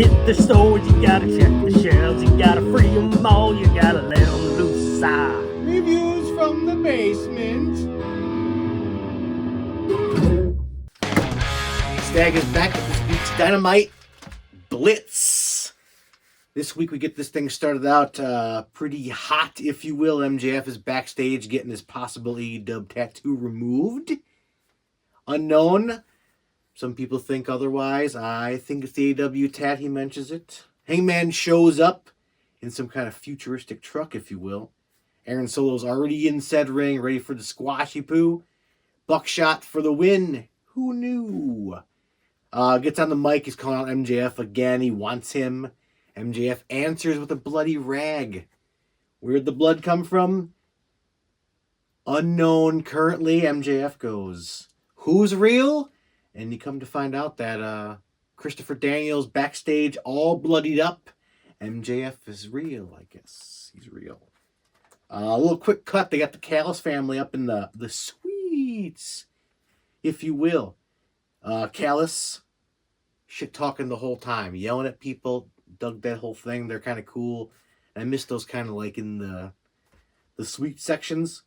hit the stores, you gotta check the shelves, you gotta free them all, you gotta let them loose. Reviews from the basement. Stag is back with this week's Dynamite Blitz. This week we get this thing started out pretty hot, if you will. MJF is backstage getting his possible AEW tattoo removed. Unknown. Some people think otherwise. I think it's the AEW tat. He mentions it. Hangman shows up in some kind of futuristic truck, if you will. Aaron Solo's already in said ring, ready for the squashy poo. Buckshot for the win. Who knew? Gets on the mic. He's calling out MJF again. He wants him. MJF answers with a bloody rag. Where'd the blood come from? Unknown currently. MJF goes, who's real? And you come to find out that Christopher Daniels backstage all bloodied up. MJF is real, I guess. He's real. A little quick cut. They got the Callis family up in the suites, if you will. Callis, shit talking the whole time, yelling at people. Dug that whole thing. They're kind of cool. And I miss those kind of like in the suite sections.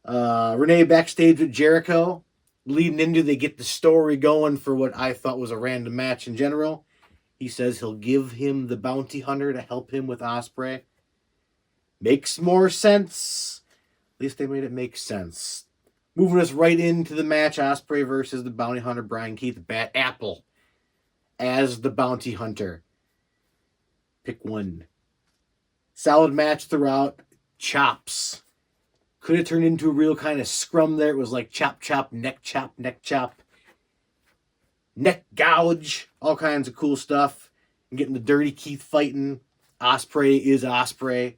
Renee backstage with Jericho. Leading into, they get the story going for what I thought was a random match in general. He says he'll give him the bounty hunter to help him with Ospreay. Makes more sense. At least they made it make sense. Moving us right into the match, Ospreay versus the bounty hunter, Brian Keith, Bat Apple, as the bounty hunter. Pick one. Solid match throughout. Chops. Could have turned into a real kind of scrum there. It was like chop, chop, neck chop, neck chop. Neck gouge. All kinds of cool stuff. And getting the Dirty Keith fighting. Ospreay is Ospreay.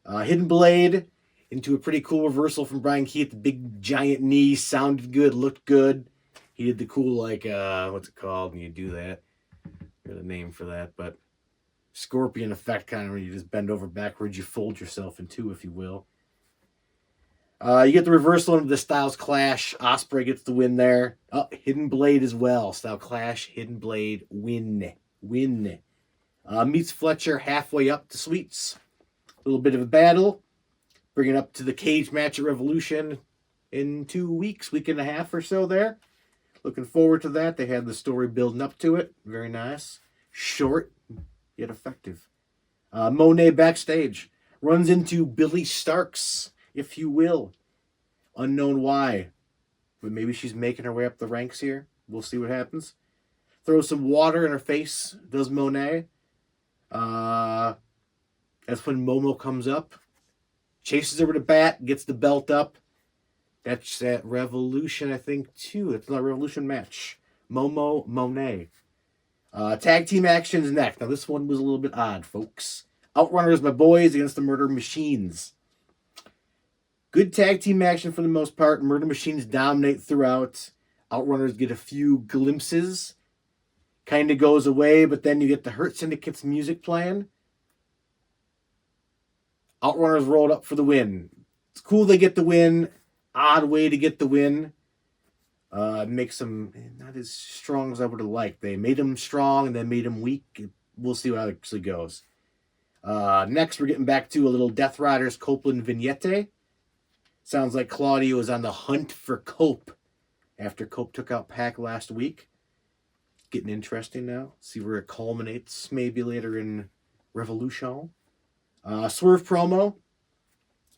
Hidden Blade into a pretty cool reversal from Brian Keith. The big giant knee sounded good, looked good. He did the cool, like, what's it called when you do that? There's a name for that, but scorpion effect, kind of where you just bend over backwards, you fold yourself in two, if you will. You get the reversal into the Styles Clash. Ospreay gets the win there. Oh, Hidden Blade as well. Styles Clash, Hidden Blade, win. Meets Fletcher halfway up to Sweets. A little bit of a battle. Bring it up to the cage match at Revolution in 2 weeks, week and a half or so there. Looking forward to that. They had the story building up to it. Very nice. Short, yet effective. Monet backstage. Runs into Billy Starks, if you will. Unknown why. But maybe she's making her way up the ranks here. We'll see what happens. Throws some water in her face, does Monet. That's when Momo comes up. Chases her with a bat, gets the belt up. That's at Revolution, I think, too. It's not a Revolution match. Momo, Monet. Tag team actions next. Now, this one was a little bit odd, folks. Outrunners, my boys, against the Murder Machines. Good tag team action for the most part. Murder Machines dominate throughout. Outrunners get a few glimpses. Kind of goes away, but then you get the Hurt Syndicate's music playing. Outrunners rolled up for the win. It's cool they get the win. Odd way to get the win. Makes them not as strong as I would have liked. They made them strong and then made them weak. We'll see what actually goes. Next, we're getting back to a little Death Riders Copeland vignette. Sounds like Claudio is on the hunt for Cope after Cope took out Pac last week. Getting interesting now. See where it culminates maybe later in Revolution. Swerve promo.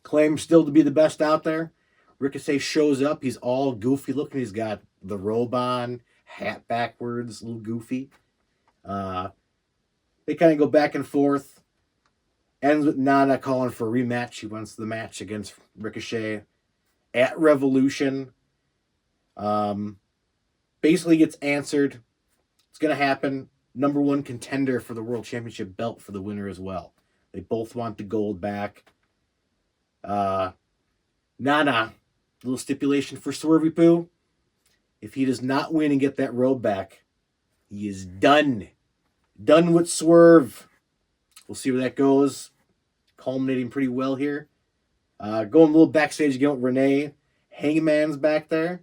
Claims still to be the best out there. Ricochet shows up. He's all goofy looking. He's got the robe on, hat backwards, a little goofy. They kind of go back and forth. Ends with Nana calling for a rematch. He wants the match against Ricochet at Revolution. Basically gets answered. It's going to happen. Number one contender for the World Championship belt for the winner as well. They both want the gold back. Nana, little stipulation for Swervy Poo. If he does not win and get that robe back, he is done. Done with Swerve. We'll see where that goes. Culminating pretty well here. Going a little backstage again with Renee. Hangman's back there.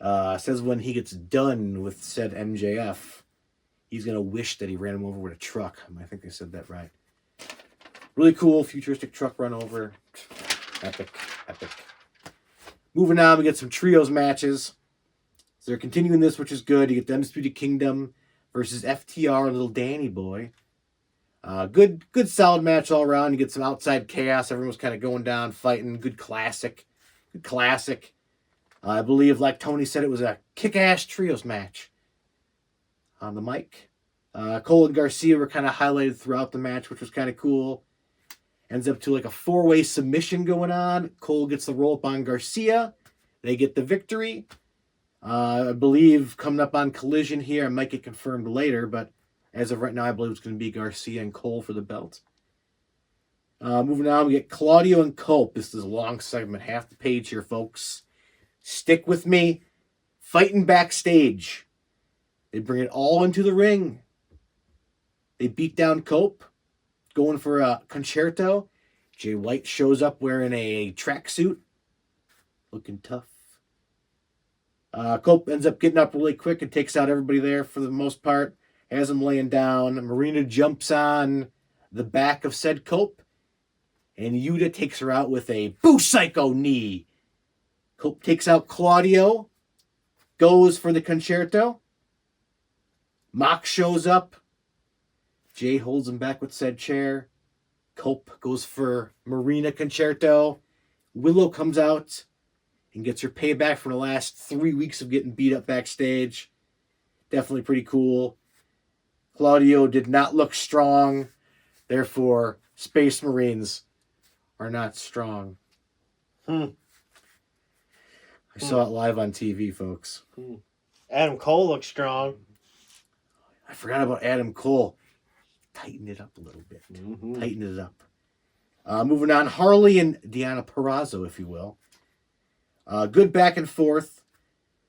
Says when he gets done with said MJF, he's going to wish that he ran him over with a truck. I think they said that right. Really cool, futuristic truck run over. Epic. Moving on, we get some trios matches. So they're continuing this, which is good. You get the Undisputed Kingdom versus FTR and Little Danny Boy. Good solid match all around. You get some outside chaos. Everyone's kind of going down, fighting. Good classic. I believe, like Tony said, it was a kick-ass trios match on the mic. Cole and Garcia were kind of highlighted throughout the match, which was kind of cool. Ends up to like a 4-way submission going on. Cole gets the roll up on Garcia. They get the victory. I believe coming up on Collision here, I might get confirmed later, but as of right now, I believe it's going to be Garcia and Cole for the belt. Moving on, we get Claudio and Cope. This is a long segment, half the page here, folks. Stick with me. Fighting backstage. They bring it all into the ring. They beat down Cope, going for a concerto. Jay White shows up wearing a tracksuit, looking tough. Cope ends up getting up really quick and takes out everybody there for the most part. Has him laying down. Marina jumps on the back of said Cope, and Yuta takes her out with a Boo Psycho knee. Cope takes out Claudio, goes for the concerto. Mox shows up. Jay holds him back with said chair. Cope goes for Marina concerto. Willow comes out and gets her payback for the last 3 weeks of getting beat up backstage. Definitely pretty cool. Claudio did not look strong. Therefore, Space Marines are not strong. I saw it live on TV, folks. Adam Cole looks strong. I forgot about Adam Cole. Tighten it up a little bit. Mm-hmm. Tighten it up. Moving on, Harley and Deonna Purrazzo, if you will. Good back and forth.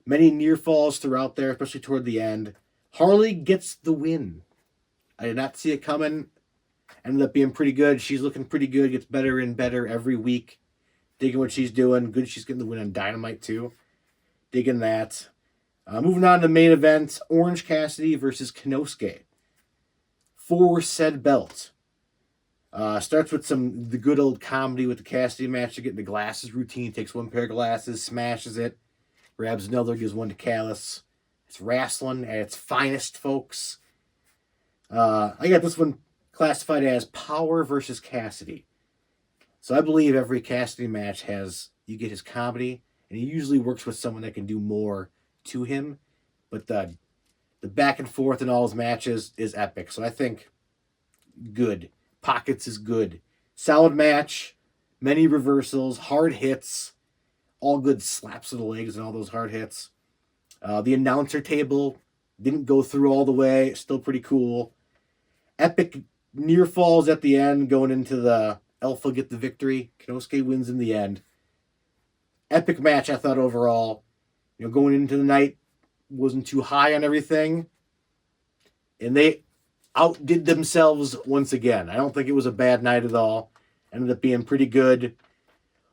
Many near falls throughout there, especially toward the end. Harley gets the win. I did not see it coming. Ended up being pretty good. She's looking pretty good. Gets better and better every week. Digging what she's doing. Good she's getting the win on Dynamite, too. Digging that. Moving on to the main event. Orange Cassidy versus Kenosuke. For said belt. Starts with the good old comedy with the Cassidy match to get the glasses routine. Takes one pair of glasses, smashes it. Grabs another, gives one to Callis. It's wrestling at its finest, folks. I got this one classified as Power versus Cassidy. So I believe every Cassidy match you get his comedy, and he usually works with someone that can do more to him. But the back and forth in all his matches is epic. So I think good. Pockets is good. Solid match. Many reversals. Hard hits. All good slaps of the legs and all those hard hits. The announcer table didn't go through all the way. Still pretty cool. Epic near falls at the end, going into the Alpha get the victory. Kenosuke wins in the end. Epic match, I thought, overall. Going into the night, wasn't too high on everything. And they outdid themselves once again. I don't think it was a bad night at all. Ended up being pretty good.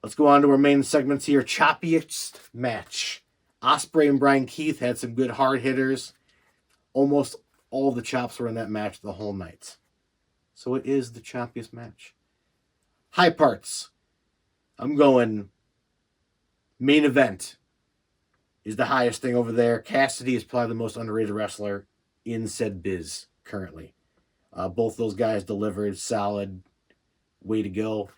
Let's go on to our main segments here. Choppiest match. Ospreay and Brian Keith had some good hard hitters. Almost all the chops were in that match the whole night. So it is the choppiest match. High parts. I'm going main event is the highest thing over there. Cassidy is probably the most underrated wrestler in said biz currently. Both those guys delivered solid. Way to go.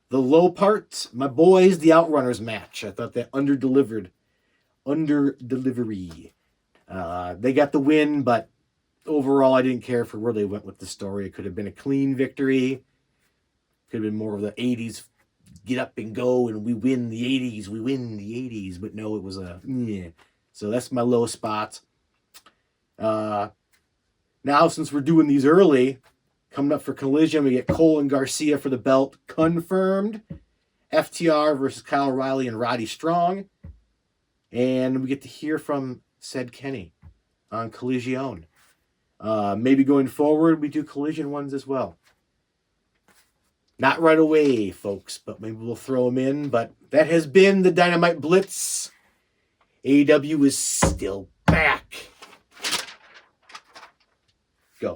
The low part, my boys, the Outrunners match. I thought that under-delivery. They got the win, but overall, I didn't care for where they went with the story. It could have been a clean victory. Could have been more of the 80s. Get up and go, and we win the 80s. We win the 80s. But no, it was a... Yeah. So that's my low spot. Now, since we're doing these early... Coming up for Collision, we get Cole and Garcia for the belt confirmed. FTR versus Kyle O'Reilly and Roddy Strong. And we get to hear from said Kenny on Collision. Maybe going forward, we do Collision ones as well. Not right away, folks, but maybe we'll throw them in. But that has been the Dynamite Blitz. AEW is still back.